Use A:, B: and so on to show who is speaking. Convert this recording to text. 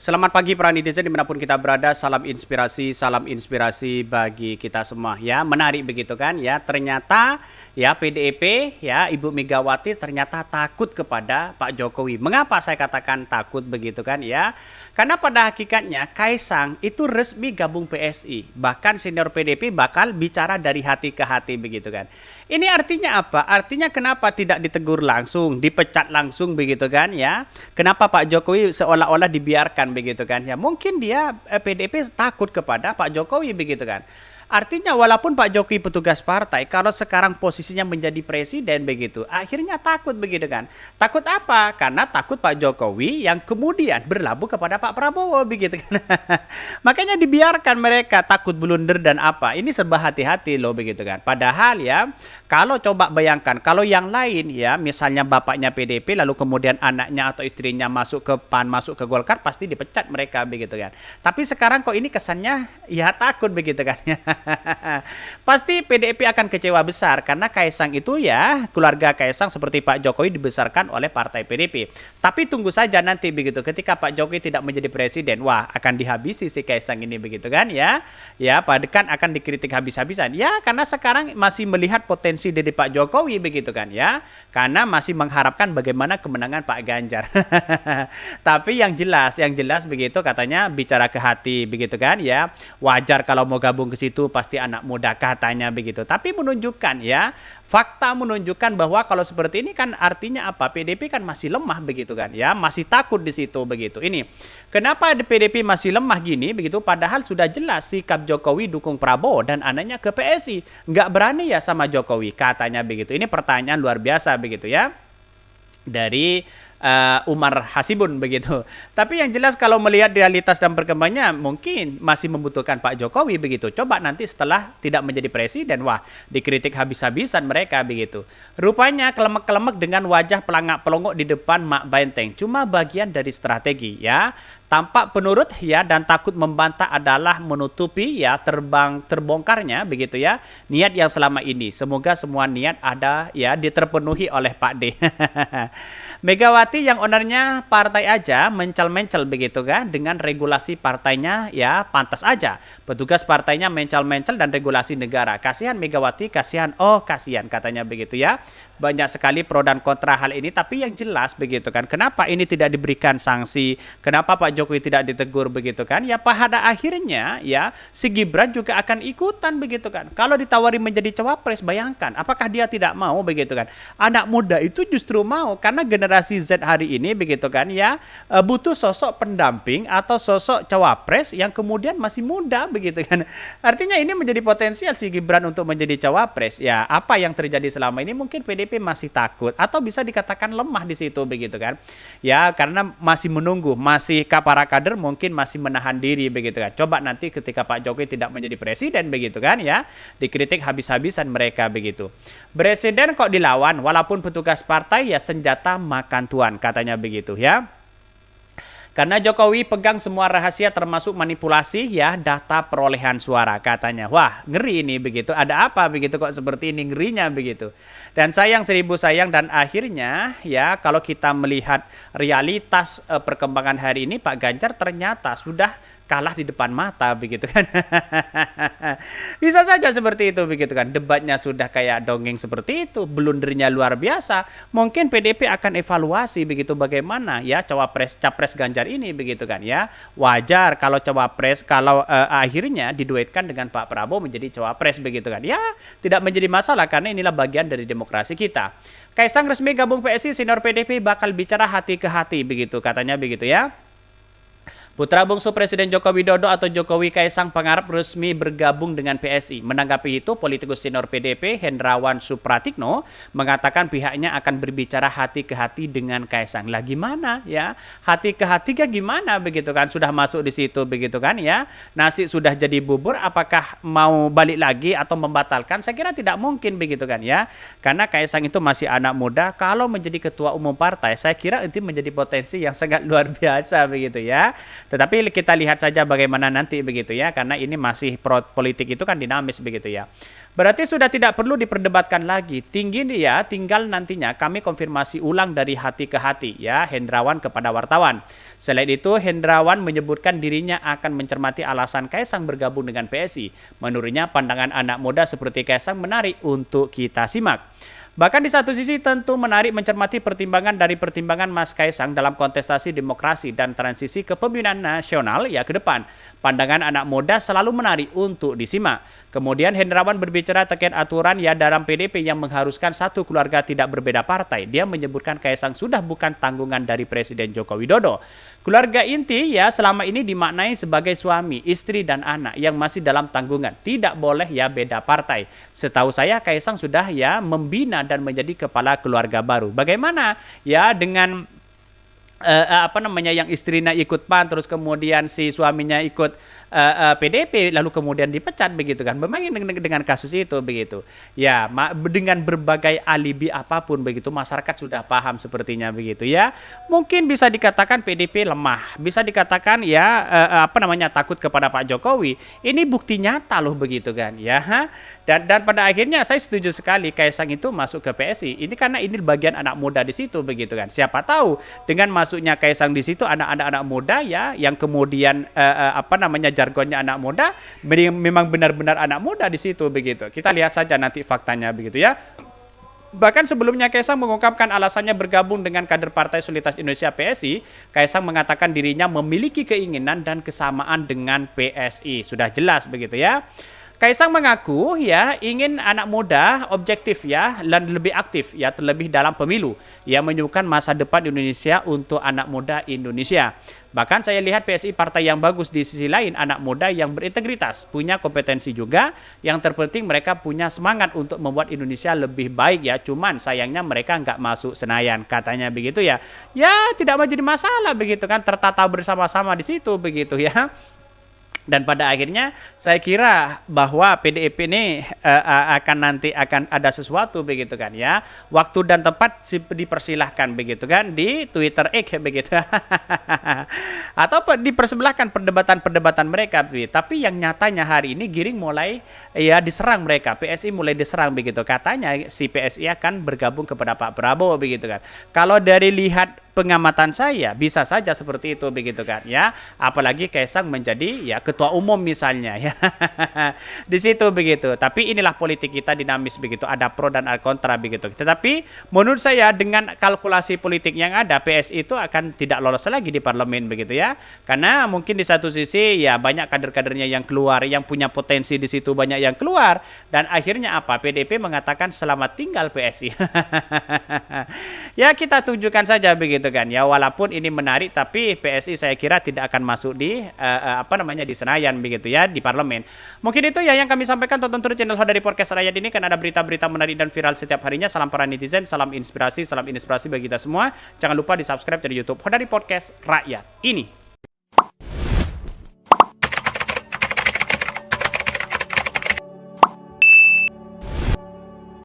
A: Selamat pagi para netizen dimanapun kita berada, salam inspirasi bagi kita semua ya. Menarik begitu kan ya, ternyata ya PDIP ya Ibu Megawati ternyata takut kepada Pak Jokowi. Mengapa saya katakan takut begitu kan ya? Karena pada hakikatnya Kaisang itu resmi gabung PSI. Bahkan senior PDIP bakal bicara dari hati ke hati begitu kan. Ini artinya apa? Artinya kenapa tidak ditegur langsung, dipecat langsung begitu kan ya? Kenapa Pak Jokowi seolah-olah dibiarkan begitu kan ya? Mungkin dia PDIP takut kepada Pak Jokowi begitu kan. Artinya walaupun Pak Jokowi petugas partai, kalau sekarang posisinya menjadi presiden begitu, akhirnya takut begitu kan. Takut apa? Karena takut Pak Jokowi yang kemudian berlabuh kepada Pak Prabowo begitu kan. Makanya dibiarkan mereka takut blunder dan apa. Ini serba hati-hati loh begitu kan. Padahal ya, kalau coba bayangkan, kalau yang lain ya, misalnya bapaknya PDIP lalu kemudian anaknya atau istrinya masuk ke PAN, masuk ke Golkar, pasti dipecat mereka begitu kan. Tapi sekarang kok ini kesannya ya takut begitu kan ya. Pasti PDIP akan kecewa besar karena Kaisang itu ya keluarga Kaisang seperti Pak Jokowi dibesarkan oleh partai PDIP. Tapi tunggu saja nanti begitu ketika Pak Jokowi tidak menjadi presiden, wah akan dihabisi si Kaisang ini begitu kan ya. Ya, kan akan dikritik habis-habisan. Ya, karena sekarang masih melihat potensi dari Pak Jokowi begitu kan ya. Karena masih mengharapkan bagaimana kemenangan Pak Ganjar. Tapi yang jelas begitu katanya bicara ke hati begitu kan ya. Wajar kalau mau gabung ke situ pasti anak muda katanya begitu. Tapi menunjukkan ya, fakta menunjukkan bahwa kalau seperti ini kan artinya apa? PDIP kan masih lemah begitu kan ya, masih takut di situ begitu. Ini kenapa PDIP masih lemah gini begitu? Padahal sudah jelas sikap Jokowi dukung Prabowo dan anaknya ke PSI, nggak berani ya sama Jokowi katanya begitu. Ini pertanyaan luar biasa begitu ya dari Umar Hasibun begitu. Tapi yang jelas kalau melihat realitas dan perkembangannya mungkin masih membutuhkan Pak Jokowi begitu. Coba nanti setelah tidak menjadi presiden, wah dikritik habis-habisan mereka begitu. Rupanya kelemek-kelemek dengan wajah pelangak-pelongok di depan Mak Benteng. Cuma bagian dari strategi ya. Tampak penurut ya dan takut membantah adalah menutupi ya terbongkarnya begitu ya niat yang selama ini. Semoga semua niat ada ya diterpenuhi oleh Pak D. Megawati yang ownernya partai aja mencel-mencel begitu kan dengan regulasi partainya ya pantas aja. Petugas partainya mencel-mencel dan regulasi negara. Kasihan Megawati, kasihan kasihan katanya begitu ya. Banyak sekali pro dan kontra hal ini tapi yang jelas begitu kan. Kenapa ini tidak diberikan sanksi? Kenapa Pak Jokowi tidak ditegur begitu kan? Ya pada akhirnya ya si Gibran juga akan ikutan begitu kan. Kalau ditawari menjadi cawapres bayangkan apakah dia tidak mau begitu kan? Anak muda itu justru mau karena generasi Z hari ini begitu kan ya butuh sosok pendamping atau sosok cawapres yang kemudian masih muda begitu kan. Artinya ini menjadi potensial si Gibran untuk menjadi cawapres. Ya apa yang terjadi selama ini mungkin PDIP masih takut atau bisa dikatakan lemah di situ begitu kan. Ya karena masih menunggu, masih para kader mungkin masih menahan diri begitu kan. Coba nanti ketika Pak Jokowi tidak menjadi presiden begitu kan ya, dikritik habis-habisan mereka begitu. Presiden kok dilawan walaupun petugas partai ya senjata makan tuan katanya begitu ya. Karena Jokowi pegang semua rahasia termasuk manipulasi ya data perolehan suara katanya. Wah ngeri ini begitu. Ada apa begitu kok seperti ini ngerinya begitu. Dan sayang seribu sayang dan akhirnya ya kalau kita melihat realitas perkembangan hari ini Pak Ganjar ternyata sudah kalah di depan mata begitu kan. Bisa saja seperti itu begitu kan. Debatnya sudah kayak dongeng seperti itu, blundernya luar biasa. Mungkin PDIP akan evaluasi begitu bagaimana ya capres Ganjar ini begitu kan ya. Wajar kalau cawapres kalau akhirnya diduetkan dengan Pak Prabowo menjadi cawapres begitu kan. Ya, tidak menjadi masalah karena inilah bagian dari demokrasi kita. Kaisang resmi gabung PSI, senior PDIP bakal bicara hati ke hati begitu katanya begitu ya. Putra bungsu Presiden Joko Widodo atau Jokowi Kaisang Pangarep resmi bergabung dengan PSI. Menanggapi itu, politikus senior PDIP Hendrawan Supratikno mengatakan pihaknya akan berbicara hati ke hati dengan Kaisang. Lah gimana ya? Hati ke hati gimana begitu kan? Sudah masuk di situ begitu kan ya? Nasi sudah jadi bubur, apakah mau balik lagi atau membatalkan? Saya kira tidak mungkin begitu kan ya. Karena Kaisang itu masih anak muda, kalau menjadi ketua umum partai, saya kira itu menjadi potensi yang sangat luar biasa begitu ya. Tetapi kita lihat saja bagaimana nanti begitu ya, karena ini masih politik itu kan dinamis begitu ya. Berarti sudah tidak perlu diperdebatkan lagi. Tinggi dia, tinggal nantinya kami konfirmasi ulang dari hati ke hati ya, Hendrawan kepada wartawan. Selain itu, Hendrawan menyebutkan dirinya akan mencermati alasan Kaisang bergabung dengan PSI. Menurutnya, pandangan anak muda seperti Kaisang menarik untuk kita simak. Bahkan di satu sisi tentu menarik mencermati pertimbangan dari pertimbangan Mas Kaisang dalam kontestasi demokrasi dan transisi kepemimpinan nasional ya ke depan. Pandangan anak muda selalu menarik untuk disimak. Kemudian Hendrawan berbicara terkait aturan ya dalam PDP yang mengharuskan satu keluarga tidak berbeda partai. Dia menyebutkan Kaisang sudah bukan tanggungan dari Presiden Joko Widodo. Keluarga inti ya selama ini dimaknai sebagai suami, istri dan anak yang masih dalam tanggungan. Tidak boleh ya beda partai. Setahu saya Kaisang sudah ya membina dan menjadi kepala keluarga baru. Bagaimana ya dengan yang istrinya ikut PAN terus kemudian si suaminya ikut PDP lalu kemudian dipecat begitu kan, bermain dengan kasus itu begitu ya, dengan berbagai alibi apapun begitu masyarakat sudah paham sepertinya begitu ya. Mungkin bisa dikatakan PDP lemah, bisa dikatakan ya takut kepada Pak Jokowi. Ini bukti nyata loh begitu kan ya. Dan pada akhirnya saya setuju sekali Kaisang itu masuk ke PSI ini karena ini bagian anak muda di situ begitu kan. Siapa tahu dengan masuknya Kaisang di situ anak muda ya yang kemudian jargonnya anak muda memang benar-benar anak muda di situ begitu. Kita lihat saja nanti faktanya begitu ya. Bahkan sebelumnya Kaisang mengungkapkan alasannya bergabung dengan kader Partai Solidaritas Indonesia PSI, Kaisang mengatakan dirinya memiliki keinginan dan kesamaan dengan PSI. Sudah jelas begitu ya. Kaisang mengaku ya ingin anak muda objektif ya dan lebih aktif ya terlebih dalam pemilu. Ia menyuguhkan masa depan Indonesia untuk anak muda Indonesia. Bahkan saya lihat PSI partai yang bagus di sisi lain, anak muda yang berintegritas, punya kompetensi juga. Yang terpenting mereka punya semangat untuk membuat Indonesia lebih baik ya. Cuman sayangnya mereka nggak masuk Senayan, katanya begitu ya. Ya tidak menjadi masalah begitu kan, tertata bersama-sama di situ begitu ya. Dan pada akhirnya saya kira bahwa PDIP ini akan ada sesuatu begitu kan ya. Waktu dan tempat dipersilahkan begitu kan di Twitter X begitu. Atau dipersebilahkan perdebatan-perdebatan mereka. Tapi yang nyatanya hari ini Giring mulai ya diserang mereka. PSI mulai diserang begitu. Katanya si PSI akan bergabung kepada Pak Prabowo begitu kan. Kalau dari lihat pengamatan saya bisa saja seperti itu begitu kan ya, apalagi Kaisang menjadi ya ketua umum misalnya ya. Di situ begitu. Tapi inilah politik kita dinamis begitu, ada pro dan ada kontra begitu. Tetapi menurut saya dengan kalkulasi politik yang ada PSI itu akan tidak lolos lagi di parlemen begitu ya, karena mungkin di satu sisi ya banyak kader-kadernya yang keluar, yang punya potensi di situ banyak yang keluar, dan akhirnya apa, PDP mengatakan selamat tinggal PSI. Ya kita tunjukkan saja begitu kan ya, walaupun ini menarik tapi PSI saya kira tidak akan masuk di di Senayan begitu ya, di parlemen. Mungkin itu ya yang kami sampaikan. Tonton terus channel Hodari Podcast Rakyat ini kan ada berita-berita menarik dan viral setiap harinya. Salam para netizen, salam inspirasi bagi kita semua. Jangan lupa di subscribe dari YouTube Hodari Podcast Rakyat ini.